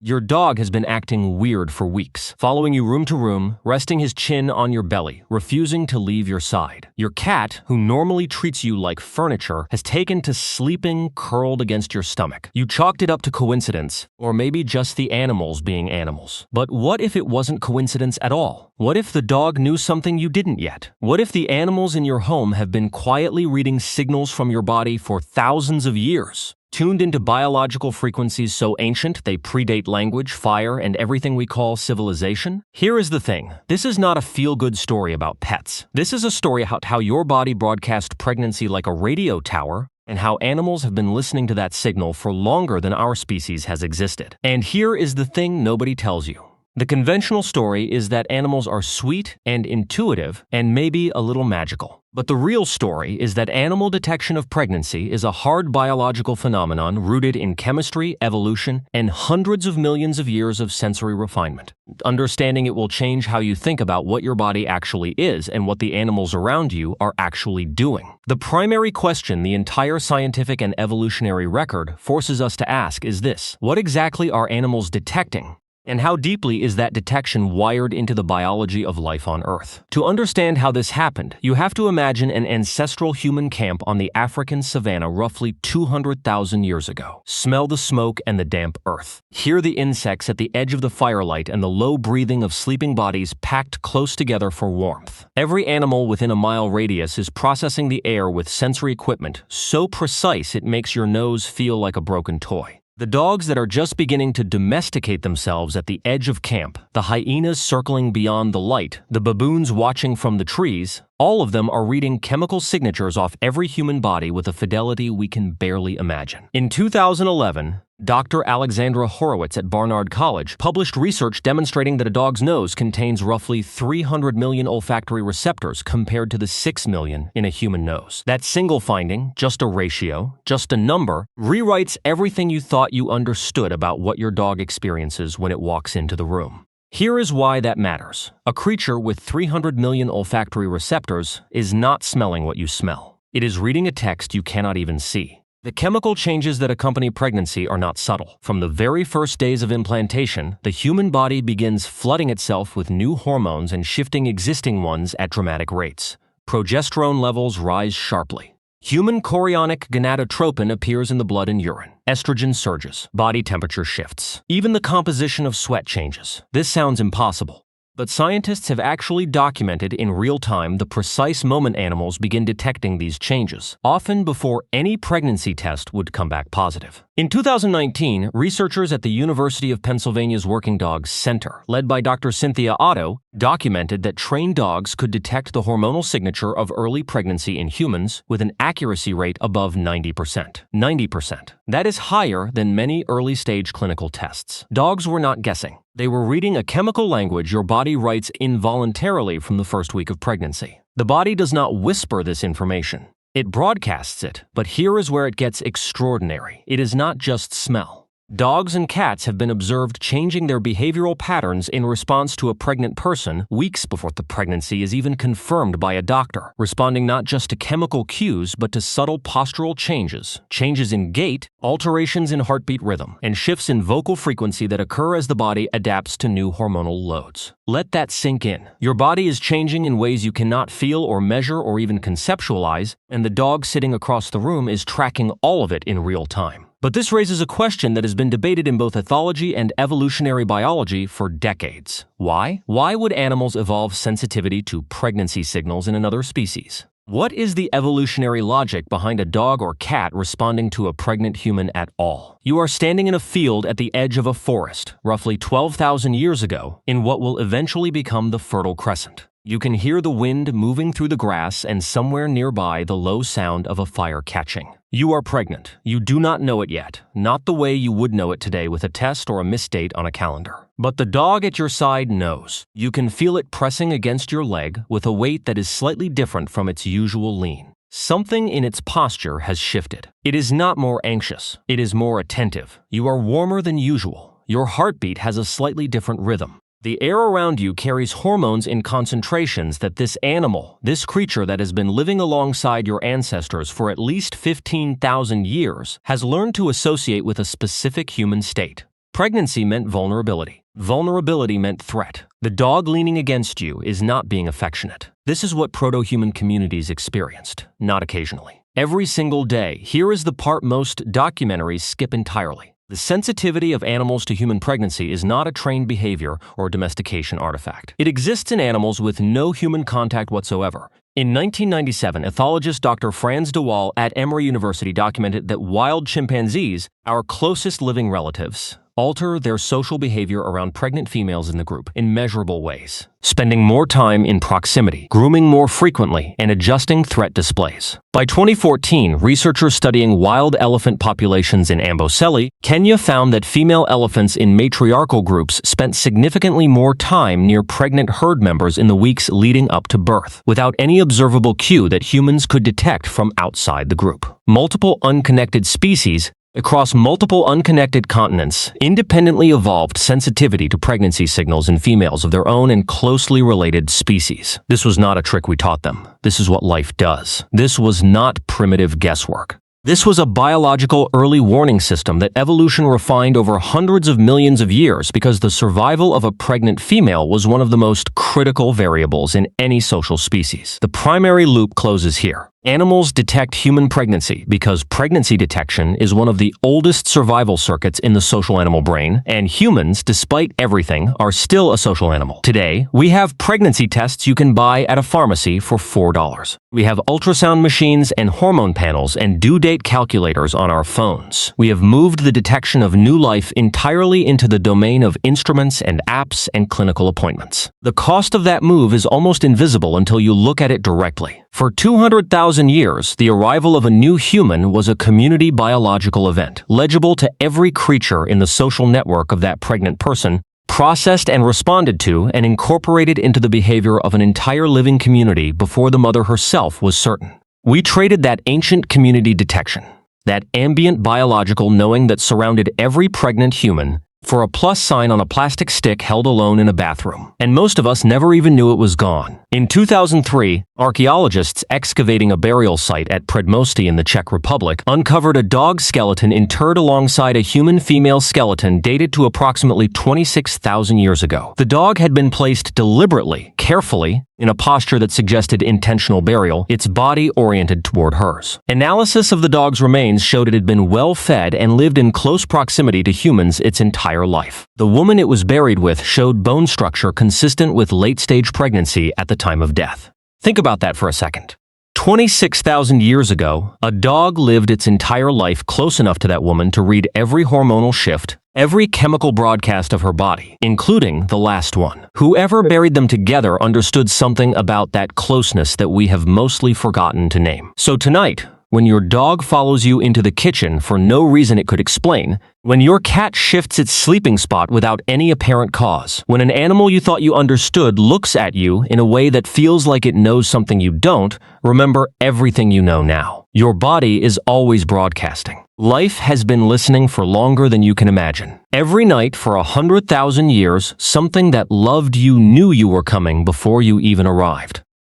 Your dog has been acting weird for weeks, following you room to room, resting his chin on your belly, refusing to leave your side. Your cat, who normally treats you like furniture, has taken to sleeping curled against your stomach. You chalked it up to coincidence, or maybe just the animals being animals. But what if it wasn't coincidence at all? What if the dog knew something you didn't yet? What if the animals in your home have been quietly reading signals from your body for thousands of years? Tuned into biological frequencies so ancient they predate language, fire, and everything we call civilization? Here is the thing. This is not a feel-good story about pets. This is a story about how your body broadcasts pregnancy like a radio tower, and how animals have been listening to that signal for longer than our species has existed. And here is the thing nobody tells you. The conventional story is that animals are sweet and intuitive and maybe a little magical. But the real story is that animal detection of pregnancy is a hard biological phenomenon rooted in chemistry, evolution, and hundreds of millions of years of sensory refinement. Understanding it will change how you think about what your body actually is and what the animals around you are actually doing. The primary question the entire scientific and evolutionary record forces us to ask is this: what exactly are animals detecting? And how deeply is that detection wired into the biology of life on Earth? To understand how this happened, you have to imagine an ancestral human camp on the African savanna roughly 200,000 years ago. Smell the smoke and the damp earth. Hear the insects at the edge of the firelight and the low breathing of sleeping bodies packed close together for warmth. Every animal within a mile radius is processing the air with sensory equipment so precise it makes your nose feel like a broken toy. The dogs that are just beginning to domesticate themselves at the edge of camp, the hyenas circling beyond the light, the baboons watching from the trees, all of them are reading chemical signatures off every human body with a fidelity we can barely imagine. In 2011, Dr. Alexandra Horowitz at Barnard College published research demonstrating that a dog's nose contains roughly 300 million olfactory receptors compared to the 6 million in a human nose. That single finding, just a ratio, just a number, rewrites everything you thought you understood about what your dog experiences when it walks into the room. Here is why that matters. A creature with 300 million olfactory receptors is not smelling what you smell. It is reading a text you cannot even see. The chemical changes that accompany pregnancy are not subtle. From the very first days of implantation, the human body begins flooding itself with new hormones and shifting existing ones at dramatic rates. Progesterone levels rise sharply. Human chorionic gonadotropin appears in the blood and urine. Estrogen surges. Body temperature shifts. Even the composition of sweat changes. This sounds impossible. But scientists have actually documented in real time the precise moment animals begin detecting these changes, often before any pregnancy test would come back positive. In 2019, researchers at the University of Pennsylvania's Working Dogs Center, led by Dr. Cynthia Otto, documented that trained dogs could detect the hormonal signature of early pregnancy in humans with an accuracy rate above 90%. 90%. That is higher than many early-stage clinical tests. Dogs were not guessing. They were reading a chemical language your body writes involuntarily from the first week of pregnancy. The body does not whisper this information. It broadcasts it, but here is where it gets extraordinary. It is not just smell. Dogs and cats have been observed changing their behavioral patterns in response to a pregnant person weeks before the pregnancy is even confirmed by a doctor, responding not just to chemical cues but to subtle postural changes, changes in gait, alterations in heartbeat rhythm, and shifts in vocal frequency that occur as the body adapts to new hormonal loads. Let that sink in. Your body is changing in ways you cannot feel or measure or even conceptualize, and the dog sitting across the room is tracking all of it in real time. But this raises a question that has been debated in both ethology and evolutionary biology for decades. Why? Why would animals evolve sensitivity to pregnancy signals in another species? What is the evolutionary logic behind a dog or cat responding to a pregnant human at all? You are standing in a field at the edge of a forest, roughly 12,000 years ago, in what will eventually become the Fertile Crescent. You can hear the wind moving through the grass and somewhere nearby the low sound of a fire catching. You are pregnant. You do not know it yet, not the way you would know it today with a test or a misdate on a calendar. But the dog at your side knows. You can feel it pressing against your leg with a weight that is slightly different from its usual lean. Something in its posture has shifted. It is not more anxious. It is more attentive. You are warmer than usual. Your heartbeat has a slightly different rhythm. The air around you carries hormones in concentrations that this animal, this creature that has been living alongside your ancestors for at least 15,000 years, has learned to associate with a specific human state. Pregnancy meant vulnerability. Vulnerability meant threat. The dog leaning against you is not being affectionate. This is what proto-human communities experienced, not occasionally. Every single day, here is the part most documentaries skip entirely. The sensitivity of animals to human pregnancy is not a trained behavior or domestication artifact. It exists in animals with no human contact whatsoever. In 1997, ethologist Dr. Franz de Waal at Emory University documented that wild chimpanzees, our closest living relatives, alter their social behavior around pregnant females in the group in measurable ways, spending more time in proximity, grooming more frequently, and adjusting threat displays. By 2014, researchers studying wild elephant populations in Amboseli, Kenya found that female elephants in matriarchal groups spent significantly more time near pregnant herd members in the weeks leading up to birth, without any observable cue that humans could detect from outside the group. Multiple unconnected species across multiple unconnected continents independently evolved sensitivity to pregnancy signals in females of their own and closely related species. This was not a trick we taught them. This is what life does. This was not primitive guesswork. This was a biological early warning system that evolution refined over hundreds of millions of years because the survival of a pregnant female was one of the most critical variables in any social species. The primary loop closes here. Animals detect human pregnancy because pregnancy detection is one of the oldest survival circuits in the social animal brain, and humans, despite everything, are still a social animal. Today, we have pregnancy tests you can buy at a pharmacy for $4. We have ultrasound machines and hormone panels and due date calculators on our phones. We have moved the detection of new life entirely into the domain of instruments and apps and clinical appointments. The cost of that move is almost invisible until you look at it directly. For 200,000 years, the arrival of a new human was a community biological event, legible to every creature in the social network of that pregnant person, processed and responded to and incorporated into the behavior of an entire living community before the mother herself was certain. We traded that ancient community detection, that ambient biological knowing that surrounded every pregnant human, for a plus sign on a plastic stick held alone in a bathroom. And most of us never even knew it was gone. In 2003, archaeologists excavating a burial site at Predmosty in the Czech Republic uncovered a dog skeleton interred alongside a human female skeleton dated to approximately 26,000 years ago. The dog had been placed deliberately, carefully, in a posture that suggested intentional burial, its body oriented toward hers. Analysis of the dog's remains showed it had been well fed and lived in close proximity to humans its entire life. The woman it was buried with showed bone structure consistent with late-stage pregnancy at the time of death. Think about that for a second. 26,000 years ago, a dog lived its entire life close enough to that woman to read every hormonal shift, every chemical broadcast of her body, including the last one. Whoever buried them together understood something about that closeness that we have mostly forgotten to name. So tonight, when your dog follows you into the kitchen for no reason it could explain, when your cat shifts its sleeping spot without any apparent cause, when an animal you thought you understood looks at you in a way that feels like it knows something you don't, remember everything you know now. Your body is always broadcasting. Life has been listening for longer than you can imagine. Every night for 100,000 years, something that loved you knew you were coming before you even arrived.